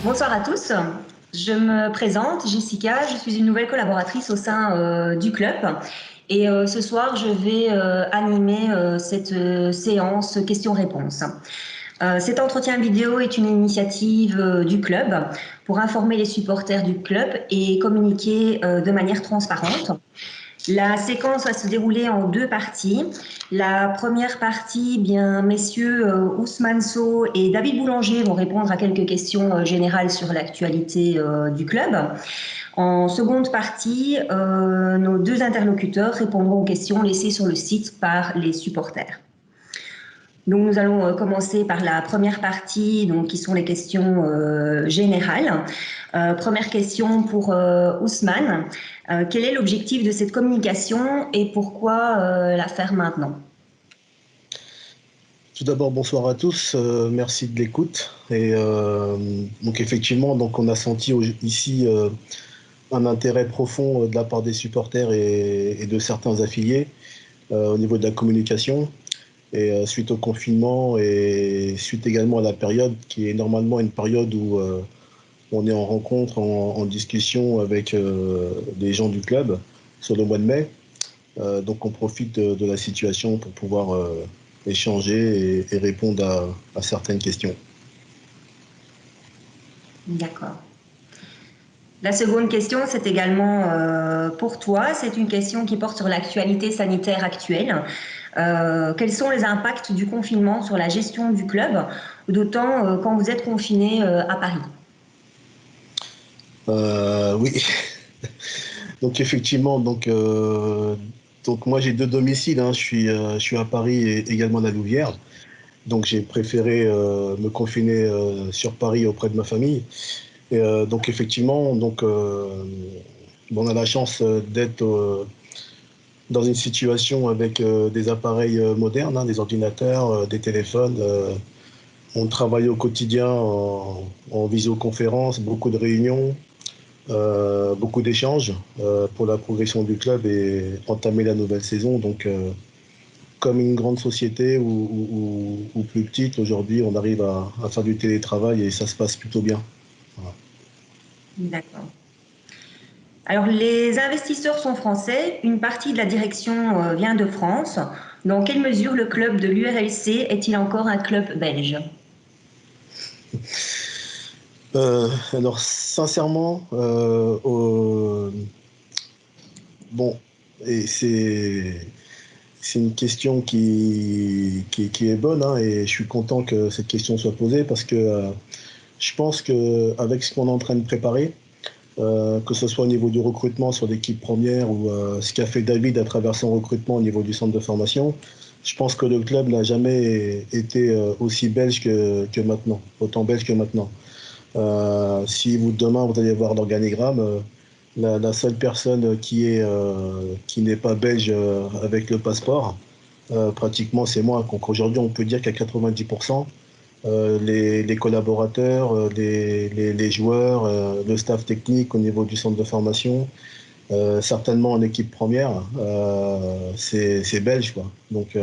Bonsoir à tous. Je me présente, Jessica, je suis une nouvelle collaboratrice au sein du club et ce soir je vais animer cette séance questions-réponses. Cet entretien vidéo est une initiative du club pour informer les supporters du club et communiquer de manière transparente. La séquence va se dérouler en deux parties. La première partie, bien, messieurs Ousmane Sow et David Boulanger vont répondre à quelques questions générales sur l'actualité du club. En seconde partie, nos deux interlocuteurs répondront aux questions laissées sur le site par les supporters. Donc nous allons commencer par la première partie, donc, qui sont les questions générales. Première question pour Ousmane. Quel est l'objectif de cette communication et pourquoi la faire maintenant? Tout d'abord, bonsoir à tous. Merci de l'écoute. Et donc effectivement, donc on a senti ici un intérêt profond de la part des supporters et de certains affiliés au niveau de la communication. Et suite au confinement et suite également à la période qui est normalement une période où on est en rencontre, en discussion avec les gens du club sur le mois de mai. Donc on profite de la situation pour pouvoir échanger et répondre à certaines questions. D'accord. La seconde question, c'est également pour toi. C'est une question qui porte sur l'actualité sanitaire actuelle. Quels sont les impacts du confinement sur la gestion du club, d'autant quand vous êtes confiné à Paris? Oui, donc effectivement, donc moi j'ai deux domiciles, hein. Je suis à Paris et également à la Louvière. Donc j'ai préféré me confiner sur Paris auprès de ma famille. Et donc effectivement, bon, on a la chance d'être dans une situation avec des appareils modernes, hein, des ordinateurs, des téléphones. On travaille au quotidien en visioconférence, beaucoup de réunions, beaucoup d'échanges pour la progression du club et entamer la nouvelle saison. Donc, comme une grande société ou plus petite, aujourd'hui, on arrive à faire du télétravail et ça se passe plutôt bien. Voilà. D'accord. Alors, les investisseurs sont français, une partie de la direction vient de France. Dans quelle mesure le club de l'URLC est-il encore un club belge? Alors, sincèrement, bon, et c'est une question qui est bonne, hein, et je suis content que cette question soit posée parce que je pense qu'avec ce qu'on est en train de préparer, que ce soit au niveau du recrutement sur l'équipe première ou ce qu'a fait David à travers son recrutement au niveau du centre de formation, je pense que le club n'a jamais été aussi belge que maintenant, autant belge que maintenant. Si vous demain vous allez voir l'organigramme, la seule personne qui n'est pas belge avec le passeport, pratiquement c'est moi. Donc aujourd'hui on peut dire qu'à 90%, les collaborateurs, les joueurs, le staff technique au niveau du centre de formation, certainement en équipe première, c'est belge, quoi. Donc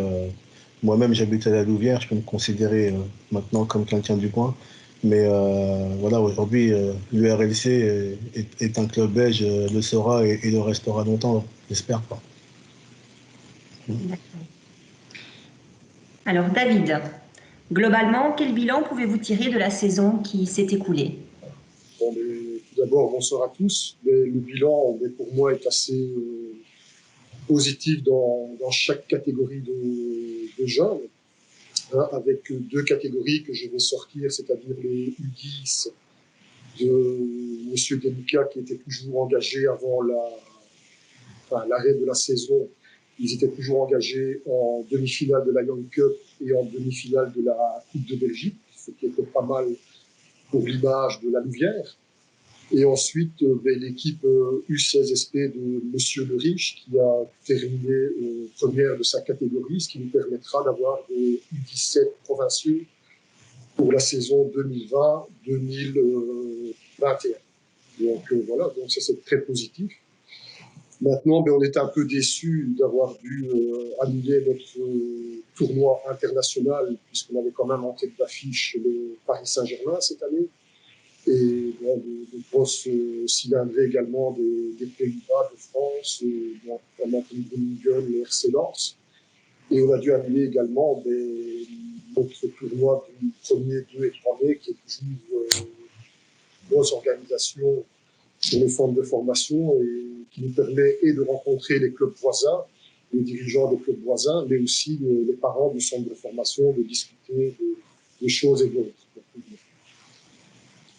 moi-même j'habite à la Louvière, je peux me considérer maintenant comme quelqu'un du coin. Mais voilà, aujourd'hui, l'URLC est un club belge, le sera et le restera longtemps, j'espère, quoi. D'accord. Alors, David, globalement, quel bilan pouvez-vous tirer de la saison qui s'est écoulée? Bon, tout d'abord, bonsoir à tous. Le bilan, pour moi, est assez positif dans chaque catégorie de jeunes, hein, avec deux catégories que je vais sortir, c'est-à-dire les U10 de Monsieur Deluca, qui était toujours engagé avant l'arrêt de la saison. Ils étaient toujours engagés en demi-finale de la Young Cup et en demi-finale de la Coupe de Belgique, ce qui était pas mal pour l'image de la Louvière. Et ensuite, l'équipe U16SP de Monsieur Le Riche, qui a terminé première de sa catégorie, ce qui nous permettra d'avoir des U17 provinciaux pour la saison 2020-2021. Donc voilà, donc ça c'est très positif. Maintenant, on est un peu déçus d'avoir dû annuler notre tournoi international, puisqu'on avait quand même en tête d'affiche le Paris Saint-Germain cette année. Et de grosses cylindrées également des Pays-Bas, de France, notamment Groningen, le RC Lens. Et on a dû annuler également notre tournoi du 1er, 2 et 3 mai, qui est toujours une grosse organisation sur les formes de formation et qui nous permet et de rencontrer les clubs voisins, les dirigeants des clubs voisins, mais aussi les parents du centre de formation, de discuter des choses et d'autres.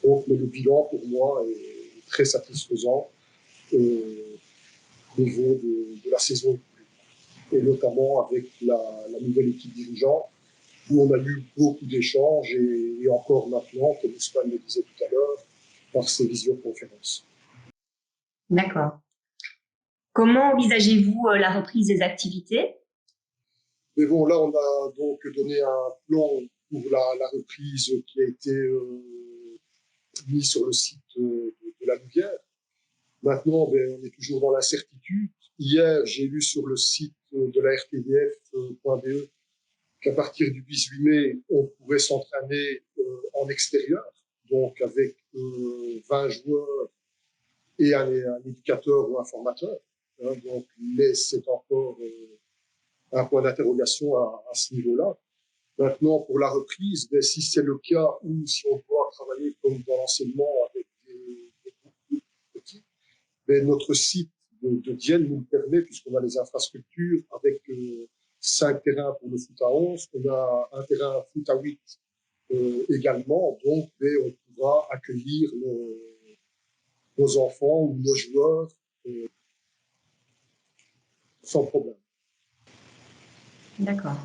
Donc, le bilan, pour moi, est très satisfaisant au niveau de la saison, et notamment avec la nouvelle équipe dirigeante, où on a eu beaucoup d'échanges, et encore maintenant, comme Ousmane le disait tout à l'heure, par ces visioconférences. D'accord. Comment envisagez-vous la reprise des activités? Mais bon, là, on a donc donné un plan pour la reprise qui a été mis sur le site de la Louvière. Maintenant, on est toujours dans l'incertitude. Hier, j'ai lu sur le site de la rtbf.be qu'à partir du 18 mai, on pourrait s'entraîner en extérieur, donc avec 20 joueurs et un éducateur ou un formateur. Hein, donc, mais c'est encore un point d'interrogation à ce niveau-là. Maintenant, pour la reprise, si c'est le cas ou si on doit travailler comme dans l'enseignement avec des groupes petits, notre site de Dienne nous le permet, puisqu'on a les infrastructures avec 5 terrains pour le foot à 11, on a un terrain foot à 8 également, donc on pourra accueillir nos enfants ou nos joueurs sans problème. D'accord.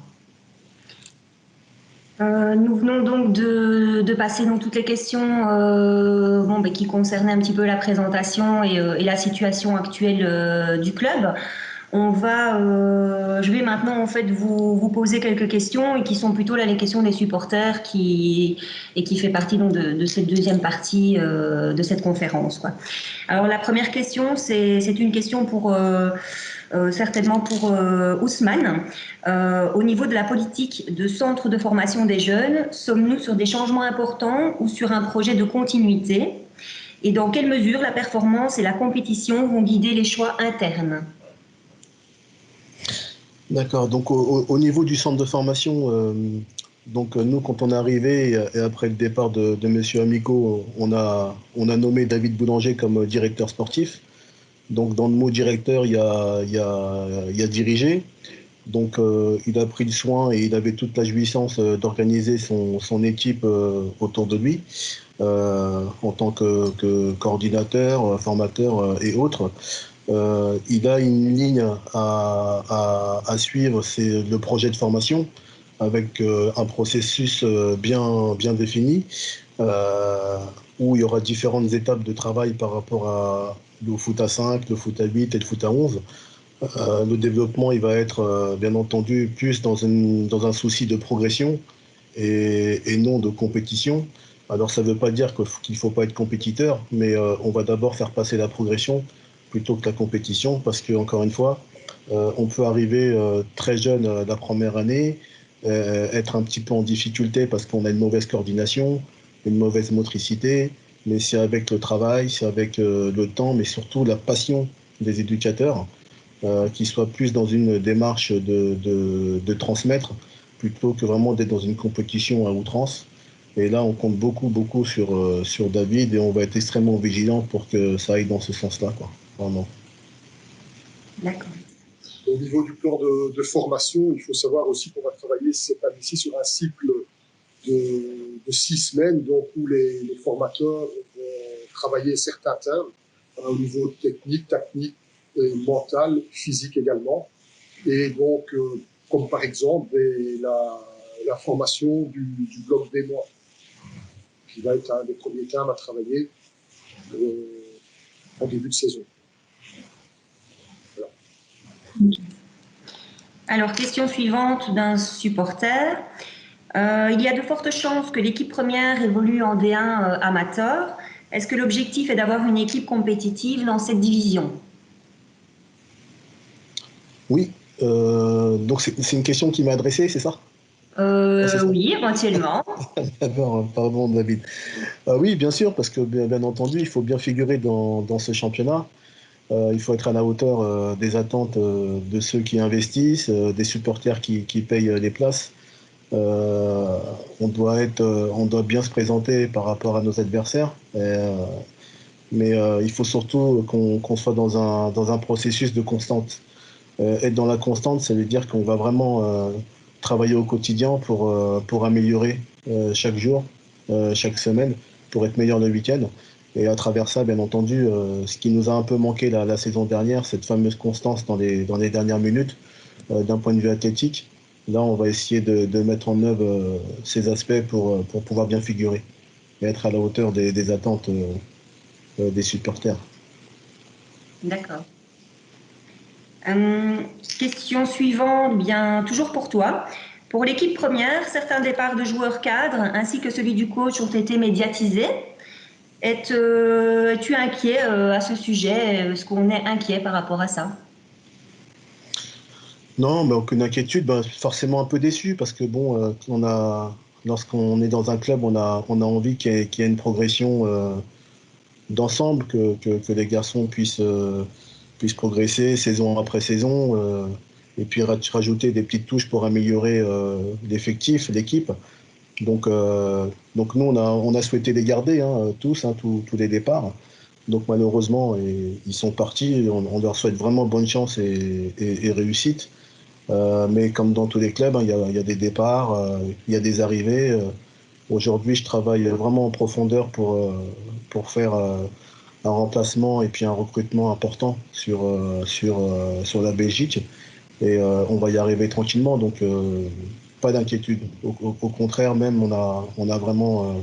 Nous venons donc de passer dans toutes les questions qui concernaient un petit peu la présentation et la situation actuelle du club. Je vais maintenant en fait vous poser quelques questions et qui sont plutôt là les questions des supporters et qui fait partie donc de cette deuxième partie de cette conférence, quoi. Alors la première question, c'est une question certainement pour Ousmane. Au niveau de la politique de centre de formation des jeunes, sommes-nous sur des changements importants ou sur un projet de continuité? Et dans quelle mesure la performance et la compétition vont guider les choix internes? D'accord, donc au niveau du centre de formation, nous quand on est arrivé et après le départ de Monsieur Amico, on a nommé David Boulanger comme directeur sportif. Donc dans le mot directeur, il y a diriger. Donc il a pris le soin et il avait toute la jouissance d'organiser son équipe autour de lui en tant que coordinateur, formateur et autres. Il a une ligne à suivre, c'est le projet de formation avec un processus bien défini où il y aura différentes étapes de travail par rapport au foot à 5, le foot à 8 et le foot à 11. Le développement, il va être bien entendu plus dans un souci de progression et non de compétition. Alors ça ne veut pas dire qu'il ne faut pas être compétiteur, mais on va d'abord faire passer la progression plutôt que la compétition, parce que encore une fois, on peut arriver très jeune la première année, être un petit peu en difficulté parce qu'on a une mauvaise coordination, une mauvaise motricité, mais c'est avec le travail, c'est avec le temps, mais surtout la passion des éducateurs, qui soient plus dans une démarche de transmettre plutôt que vraiment d'être dans une compétition à outrance. Et là, on compte beaucoup sur David et on va être extrêmement vigilant pour que ça aille dans ce sens-là, quoi. Vraiment. D'accord. Au niveau du plan de formation, il faut savoir aussi qu'on va travailler cette année-ci sur un cycle de 6 semaines, donc où les formateurs vont travailler certains termes au niveau technique, tactique, mental, physique également. Et donc, comme par exemple la formation du bloc des mois, qui va être un des premiers termes à travailler en début de saison. Voilà. Alors, question suivante d'un supporter. Il y a de fortes chances que l'équipe première évolue en D1 amateur. Est-ce que l'objectif est d'avoir une équipe compétitive dans cette division? Oui, donc c'est une question qui m'est adressée, c'est ça? Ah, c'est ça? Oui, éventuellement. D'accord, pardon David. Ah oui, bien sûr, parce que bien entendu, il faut bien figurer dans ce championnat. Il faut être à la hauteur des attentes de ceux qui investissent, des supporters qui payent les places. Euh, on doit bien se présenter par rapport à nos adversaires. Mais il faut surtout qu'on soit dans un processus de constante. Être dans la constante, ça veut dire qu'on va vraiment travailler au quotidien pour améliorer chaque jour, chaque semaine, pour être meilleur le week-end. Et à travers ça, bien entendu, ce qui nous a un peu manqué la saison dernière, cette fameuse constance dans les dernières minutes, d'un point de vue athlétique. Là, on va essayer de mettre en œuvre ces aspects pour pouvoir bien figurer et être à la hauteur des attentes des supporters. D'accord. Question suivante, bien toujours pour toi. Pour l'équipe première, certains départs de joueurs cadres ainsi que celui du coach ont été médiatisés. Es-tu inquiet à ce sujet? Est-ce qu'on est inquiet par rapport à ça? Non, mais aucune inquiétude. Ben, forcément un peu déçu parce que bon, lorsqu'on est dans un club, on a envie qu'il y ait une progression d'ensemble, que les garçons puissent progresser saison après saison, et puis rajouter des petites touches pour améliorer l'effectif, l'équipe. Donc nous, on a souhaité les garder, hein, tous, hein, tous les départs. Donc malheureusement, ils sont partis. On leur souhaite vraiment bonne chance et réussite. Mais comme dans tous les clubs, hein, il y a des départs, il y a des arrivées. Aujourd'hui, je travaille vraiment en profondeur pour faire un remplacement et puis un recrutement important sur la Belgique. Et on va y arriver tranquillement, donc pas d'inquiétude. Au contraire, même, on a vraiment,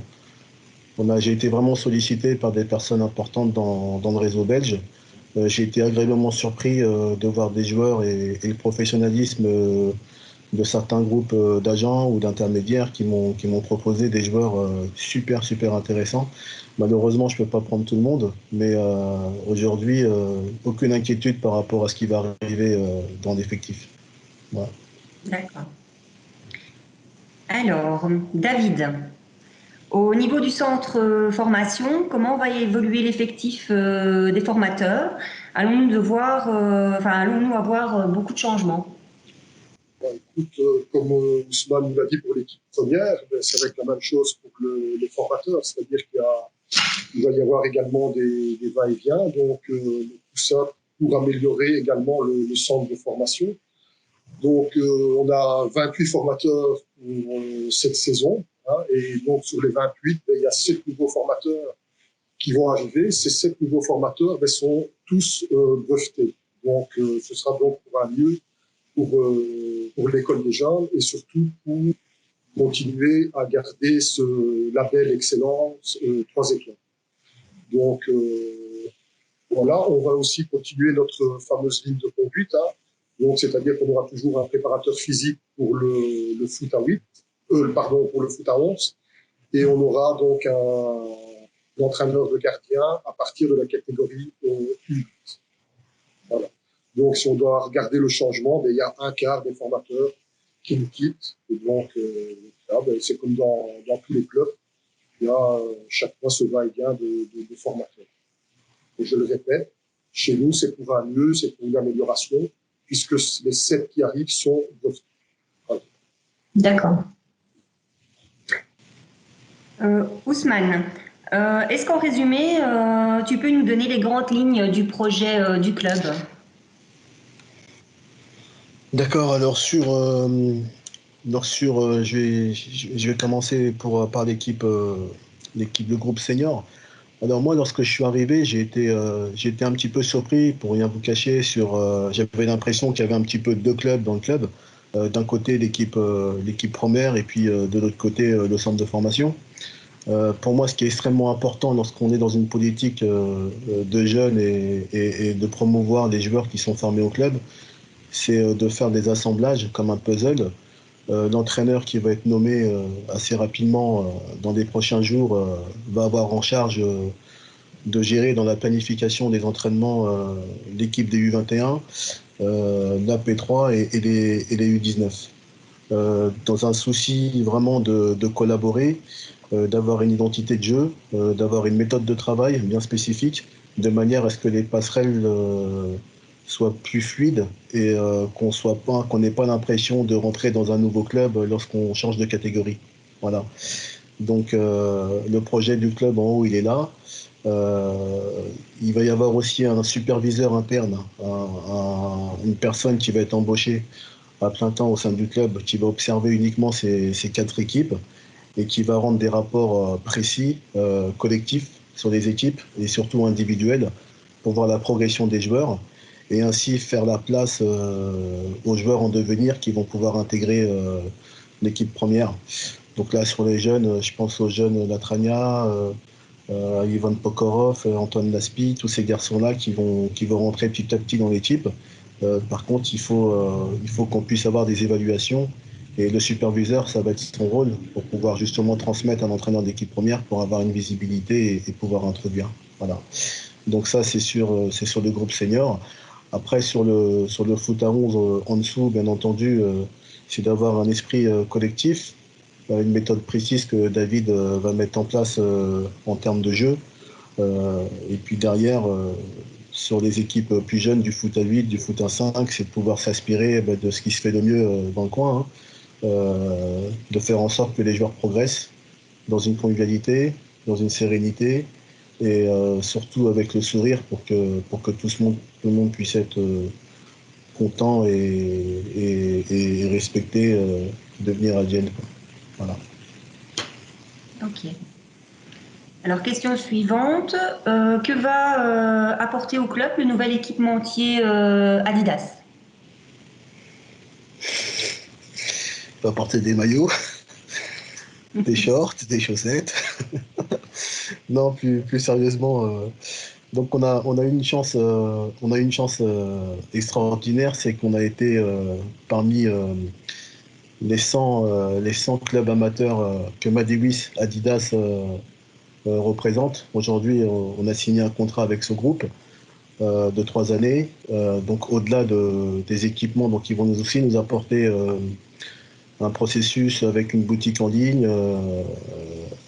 j'ai été vraiment sollicité par des personnes importantes dans le réseau belge. J'ai été agréablement surpris de voir des joueurs et le professionnalisme de certains groupes d'agents ou d'intermédiaires qui m'ont proposé des joueurs super intéressants. Malheureusement, je peux pas prendre tout le monde, mais aujourd'hui, aucune inquiétude par rapport à ce qui va arriver dans l'effectif. Voilà. D'accord. Alors, David, au niveau du centre formation, comment va évoluer l'effectif des formateurs? Allons-nous avoir beaucoup de changements? Ben, écoute, comme Ousmane nous l'a dit pour l'équipe première, ben, ça va être la même chose pour les formateurs, c'est-à-dire il va y avoir également des va-et-vient, donc tout ça pour améliorer également le centre de formation. Donc on a 28 formateurs pour cette saison, hein, et donc sur les 28, ben, il y a 7 nouveaux formateurs qui vont arriver. Ces 7 nouveaux formateurs ben, sont tous brevetés. Donc ce sera donc pour un mieux pour l'école des jeunes et surtout pour continuer à garder ce label excellence 3 étoiles. Donc voilà, on va aussi continuer notre fameuse ligne de conduite. Hein. Donc c'est-à-dire qu'on aura toujours un préparateur physique pour le foot à 8, pardon, pour le foot à 11, et on aura donc un entraîneur de gardien à partir de la catégorie U8. Voilà. Donc, si on doit regarder le changement, ben, il y a un quart des formateurs qui nous quittent. Et donc, ben, c'est comme dans tous les clubs, il y a chaque fois ce va-et-vient de formateurs. Et je le répète, chez nous, c'est pour un mieux, c'est pour une amélioration, puisque les 7 qui arrivent sont brevetés. Voilà. D'accord. Ousmane, est-ce qu'en résumé, tu peux nous donner les grandes lignes du projet du club? D'accord, je vais commencer par l'équipe, le groupe senior. Alors moi, lorsque je suis arrivé, j'ai été un petit peu surpris, pour rien vous cacher, j'avais l'impression qu'il y avait un petit peu deux clubs dans le club. D'un côté, l'équipe première, et puis de l'autre côté, le centre de formation. Pour moi, ce qui est extrêmement important lorsqu'on est dans une politique de jeunes et de promouvoir les joueurs qui sont formés au club, c'est de faire des assemblages comme un puzzle. L'entraîneur qui va être nommé assez rapidement dans les prochains jours va avoir en charge de gérer dans la planification des entraînements l'équipe des U21, la P3 et les U19. dans un souci vraiment de collaborer, d'avoir une identité de jeu, d'avoir une méthode de travail bien spécifique, de manière à ce que les passerelles soient plus fluides et qu'on n'ait pas l'impression de rentrer dans un nouveau club lorsqu'on change de catégorie. Voilà. Donc le projet du club en haut, il est là. Euh, il va y avoir aussi un superviseur interne, une personne qui va être embauchée à plein temps au sein du club, qui va observer uniquement ces quatre équipes et qui va rendre des rapports précis, collectifs sur les équipes et surtout individuels pour voir la progression des joueurs et ainsi faire la place aux joueurs en devenir qui vont pouvoir intégrer l'équipe première. Donc là, sur les jeunes, je pense aux jeunes Latrania, Ivan Pokorov, Antoine Laspi, tous ces garçons-là qui vont rentrer petit à petit dans l'équipe. Par contre, il faut qu'on puisse avoir des évaluations et le superviseur, ça va être son rôle pour pouvoir justement transmettre à un entraîneur d'équipe première pour avoir une visibilité et pouvoir introduire. Voilà. Donc ça, c'est sur le groupe senior. Après, sur le foot à 11 en dessous, bien entendu, c'est d'avoir un esprit collectif, une méthode précise que David va mettre en place en termes de jeu. Et puis derrière, sur les équipes plus jeunes du foot à 8, du foot à 5, c'est de pouvoir s'inspirer de ce qui se fait de mieux dans le coin, hein. De faire en sorte que les joueurs progressent dans une convivialité, dans une sérénité, et surtout avec le sourire pour que tout le monde puisse être content et respecté de venir à Vienne. Voilà. Ok. Alors, question suivante. Que va apporter au club le nouvel équipementier Adidas? On va porter des maillots, des shorts, des chaussettes. Non, plus sérieusement, donc on a une chance extraordinaire, c'est qu'on a été parmi les 100 clubs amateurs que Madewis Adidas représente. Aujourd'hui, on a signé un contrat avec ce groupe de 3 années. Donc au-delà des équipements, donc ils vont aussi nous apporter un processus avec une boutique en ligne,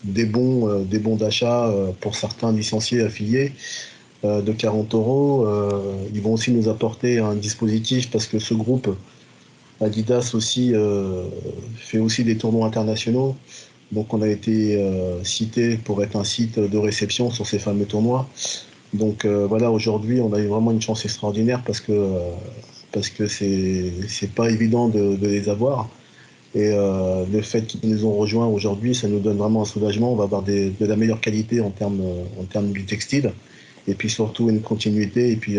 des bons d'achat pour certains licenciés affiliés de 40 euros. Ils vont aussi nous apporter un dispositif parce que ce groupe Adidas aussi fait aussi des tournois internationaux. Donc on a été cité pour être un site de réception sur ces fameux tournois. Donc voilà, aujourd'hui on a eu vraiment une chance extraordinaire parce que c'est pas évident de les avoir. Et le fait qu'ils nous ont rejoints aujourd'hui, ça nous donne vraiment un soulagement. On va avoir de la meilleure qualité en termes du textile. Et puis surtout une continuité et puis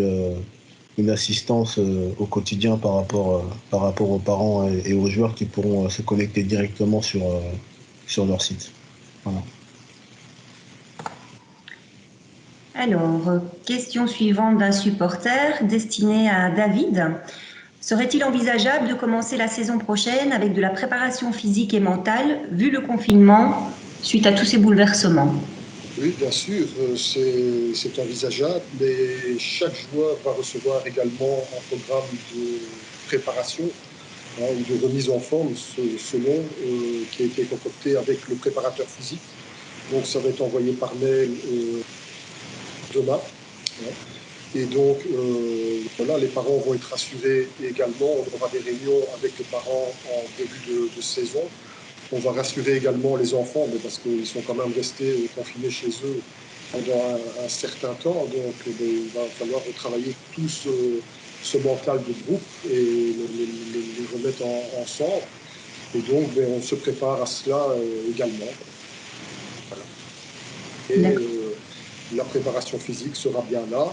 une assistance au quotidien par rapport aux parents et aux joueurs qui pourront se connecter directement sur leur site. Voilà. Alors, question suivante d'un supporter destinée à David. Serait-il envisageable de commencer la saison prochaine avec de la préparation physique et mentale, vu le confinement, suite à tous ces bouleversements? Oui, bien sûr, c'est envisageable, mais chaque joueur va recevoir également un programme de préparation, hein, ou de remise en forme selon qui a été concocté avec le préparateur physique. Donc ça va être envoyé par mail demain, hein. Et donc voilà, les parents vont être rassurés également. On aura des réunions avec les parents en début de saison. On va rassurer également les enfants, mais parce qu'ils sont quand même restés confinés chez eux pendant un certain temps. Donc il va falloir retravailler tout ce mental de groupe et les remettre ensemble. Et donc on se prépare à cela également. Voilà. Et la préparation physique sera bien là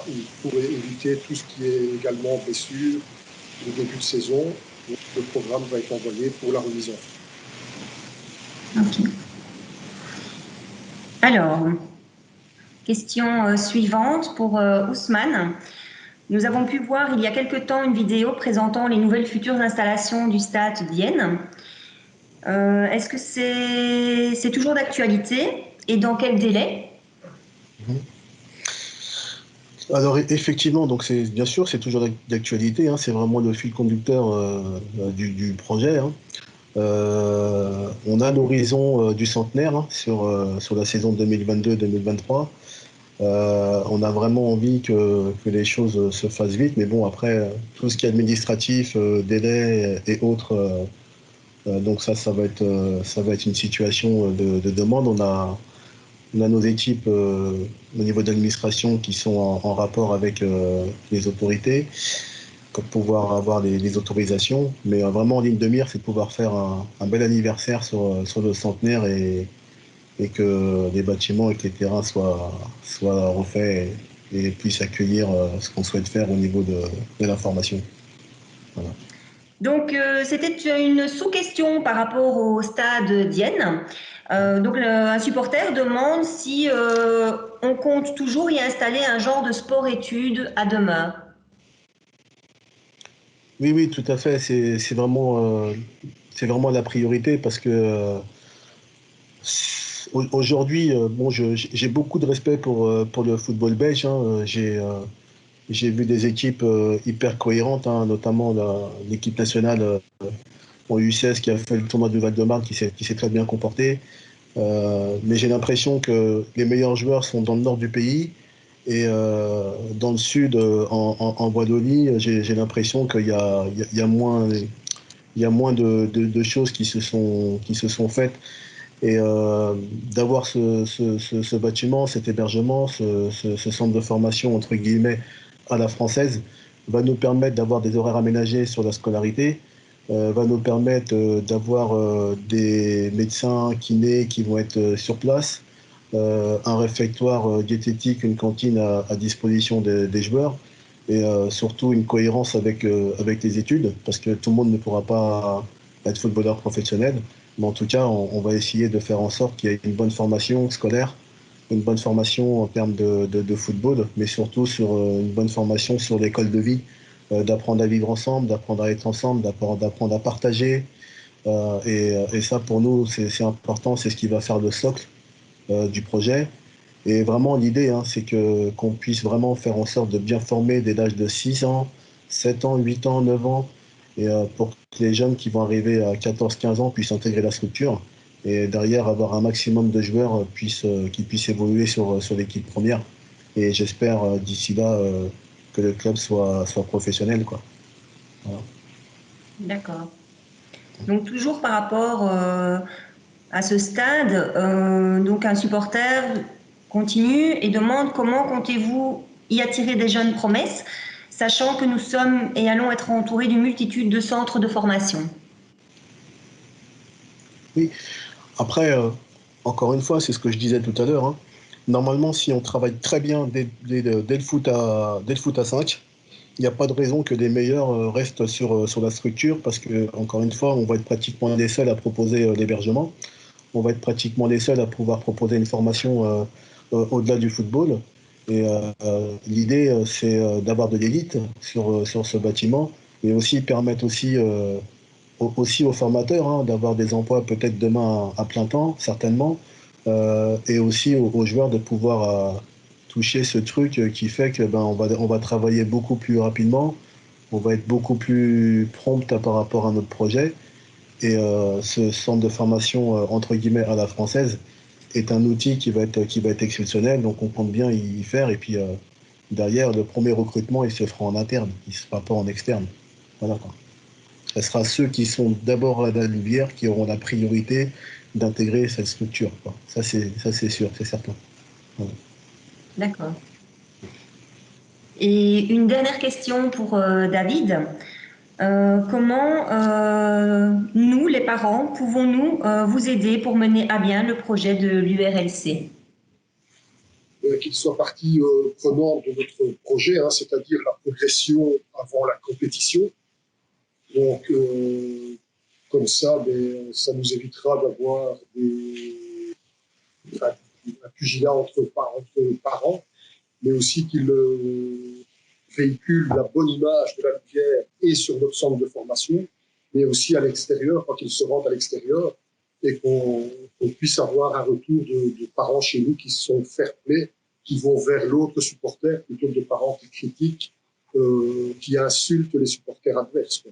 pour éviter tout ce qui est également blessure au début de saison. Le programme va être envoyé pour la remise en forme. Ok. Alors, question suivante pour Ousmane. Nous avons pu voir il y a quelque temps une vidéo présentant les nouvelles futures installations du Stade Vienne. Est-ce que c'est toujours d'actualité et dans quel délai? Alors effectivement, donc bien sûr c'est toujours d'actualité, hein, c'est vraiment le fil conducteur du projet, hein. On a l'horizon du centenaire hein, sur la saison 2022-2023. On a vraiment envie que les choses se fassent vite, mais bon, après, tout ce qui est administratif, délai et autres, donc ça va être une situation de demande. On a nos équipes au niveau de l'administration qui sont en rapport avec les autorités pour pouvoir avoir les autorisations. Mais vraiment en ligne de mire, c'est de pouvoir faire un bel anniversaire sur le centenaire et que les bâtiments et que les terrains soient refaits et puissent accueillir ce qu'on souhaite faire au niveau de l'information. Voilà. Donc, c'était une sous-question par rapport au stade d'Ienne. Donc, un supporter demande si on compte toujours y installer un genre de sport-études à demeure. Oui, oui, tout à fait. C'est vraiment la priorité parce que aujourd'hui, bon, j'ai beaucoup de respect pour le football belge. Hein. J'ai vu des équipes hyper cohérentes, hein, notamment l'équipe nationale en U16 qui a fait le tournoi du Val-de-Marne, qui s'est très bien comporté. Mais j'ai l'impression que les meilleurs joueurs sont dans le nord du pays et dans le sud, en Wallonie, j'ai l'impression qu'il y a moins, il y a moins de choses qui se sont faites. Et d'avoir ce bâtiment, cet hébergement, ce centre de formation, entre guillemets, à la française, va nous permettre d'avoir des horaires aménagés sur la scolarité, va nous permettre d'avoir des médecins, kinés qui vont être sur place, un réfectoire diététique, une cantine à disposition des joueurs, et surtout une cohérence avec les études, parce que tout le monde ne pourra pas être footballeur professionnel. Mais en tout cas, on va essayer de faire en sorte qu'il y ait une bonne formation scolaire, une bonne formation en termes de football, mais surtout sur une bonne formation sur l'école de vie, d'apprendre à vivre ensemble, d'apprendre à être ensemble, d'apprendre à partager. Et ça, pour nous, c'est important, c'est ce qui va faire le socle du projet. Et vraiment, l'idée, hein, c'est qu'on puisse vraiment faire en sorte de bien former dès l'âge de 6 ans, 7 ans, 8 ans, 9 ans, et pour que les jeunes qui vont arriver à 14, 15 ans puissent intégrer la structure. Et derrière, avoir un maximum de joueurs qui puissent évoluer sur l'équipe première. Et j'espère d'ici là que le club soit professionnel, quoi. Voilà. D'accord. Donc, toujours par rapport à ce stade, donc un supporter continue et demande comment comptez-vous y attirer des jeunes promesses, sachant que nous sommes et allons être entourés d'une multitude de centres de formation. Oui, après, encore une fois, c'est ce que je disais tout à l'heure, hein. Normalement, si on travaille très bien dès le foot à 5, il n'y a pas de raison que les meilleurs restent sur la structure parce que, encore une fois, on va être pratiquement les seuls à proposer l'hébergement. On va être pratiquement les seuls à pouvoir proposer une formation au-delà du football. Et l'idée, c'est d'avoir de l'élite sur ce bâtiment, mais aussi permettre aussi aux formateurs hein, d'avoir des emplois peut-être demain à plein temps, certainement, et aussi aux joueurs de pouvoir toucher ce truc qui fait que ben, on va travailler beaucoup plus rapidement, on va être beaucoup plus prompt par rapport à notre projet. Et ce centre de formation, entre guillemets, à la française, est un outil qui va être exceptionnel, donc on compte bien y faire. Et puis derrière, le premier recrutement, il se fera en interne, il ne se fera pas en externe. Voilà, quoi. Ce sera ceux qui sont d'abord à la lumière qui auront la priorité d'intégrer cette structure, quoi. Ça, c'est sûr, c'est certain. Voilà. D'accord. Et une dernière question pour David. Comment nous, les parents, pouvons-nous vous aider pour mener à bien le projet de l'URLC? Qu'il soit partie prenante de notre projet, hein, c'est-à-dire la progression avant la compétition. Donc, comme ça, ben, ça nous évitera d'avoir un pugilat entre parents, mais aussi qu'il véhicule la bonne image de la Louvière et sur notre centre de formation, mais aussi à l'extérieur, quand ils se rendent à l'extérieur, et qu'on puisse avoir un retour de parents chez nous qui sont fair-play, qui vont vers l'autre supporter, plutôt que de parents qui critiquent, qui insultent les supporters adverses, quoi.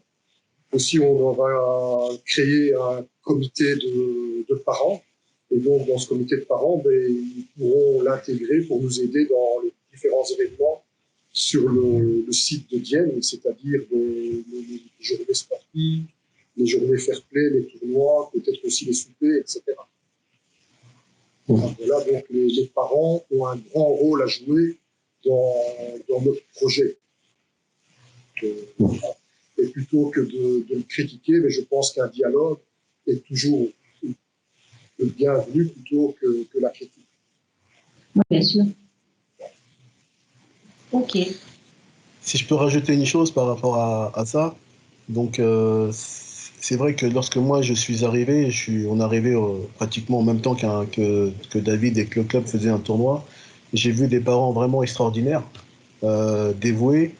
Aussi, on va créer un comité de parents. Et donc, dans ce comité de parents, ils pourront l'intégrer pour nous aider dans les différents événements sur le site de Dienne, c'est-à-dire les journées sportives, les journées fair-play, les tournois, peut-être aussi les soupers, etc. Voilà, donc les parents ont un grand rôle à jouer dans notre projet. Et plutôt que de le critiquer, mais je pense qu'un dialogue est toujours le bienvenu plutôt que la critique. Oui, bien sûr. Ok. Si je peux rajouter une chose par rapport à ça, donc c'est vrai que lorsque moi je suis arrivé, on est arrivé pratiquement en même temps que David et que le club faisait un tournoi. J'ai vu des parents vraiment extraordinaires, dévoués,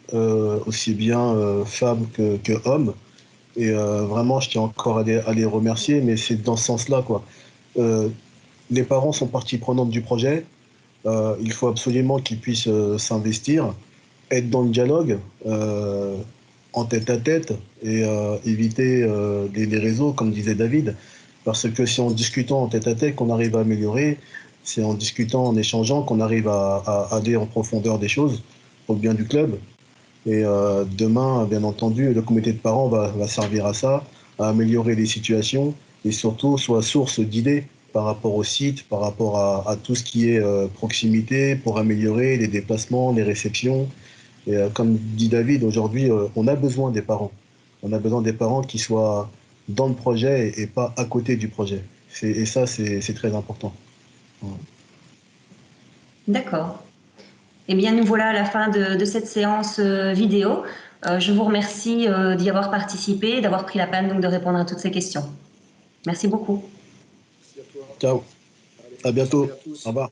aussi bien femmes que hommes. Et vraiment, je tiens encore à les remercier, mais c'est dans ce sens-là, quoi. Euh, les parents sont partie prenante du projet. Il faut absolument qu'ils puissent s'investir, être dans le dialogue, en tête à tête, et éviter les réseaux, comme disait David. Parce que c'est en discutant en tête à tête qu'on arrive à améliorer, c'est en discutant, en échangeant qu'on arrive à aller en profondeur des choses pour le bien du club. Et demain, bien entendu, le comité de parents va servir à ça, à améliorer les situations et surtout soit source d'idées par rapport au site, par rapport à tout ce qui est proximité pour améliorer les déplacements, les réceptions. Et comme dit David, aujourd'hui, on a besoin des parents. On a besoin des parents qui soient dans le projet et pas à côté du projet. Et ça, c'est très important. Ouais. D'accord. Eh bien, nous voilà à la fin de cette séance vidéo. Je vous remercie d'y avoir participé, d'avoir pris la peine donc, de répondre à toutes ces questions. Merci beaucoup. Merci à toi. Ciao, Allez, à bonne bientôt. soirée à Au tous. revoir.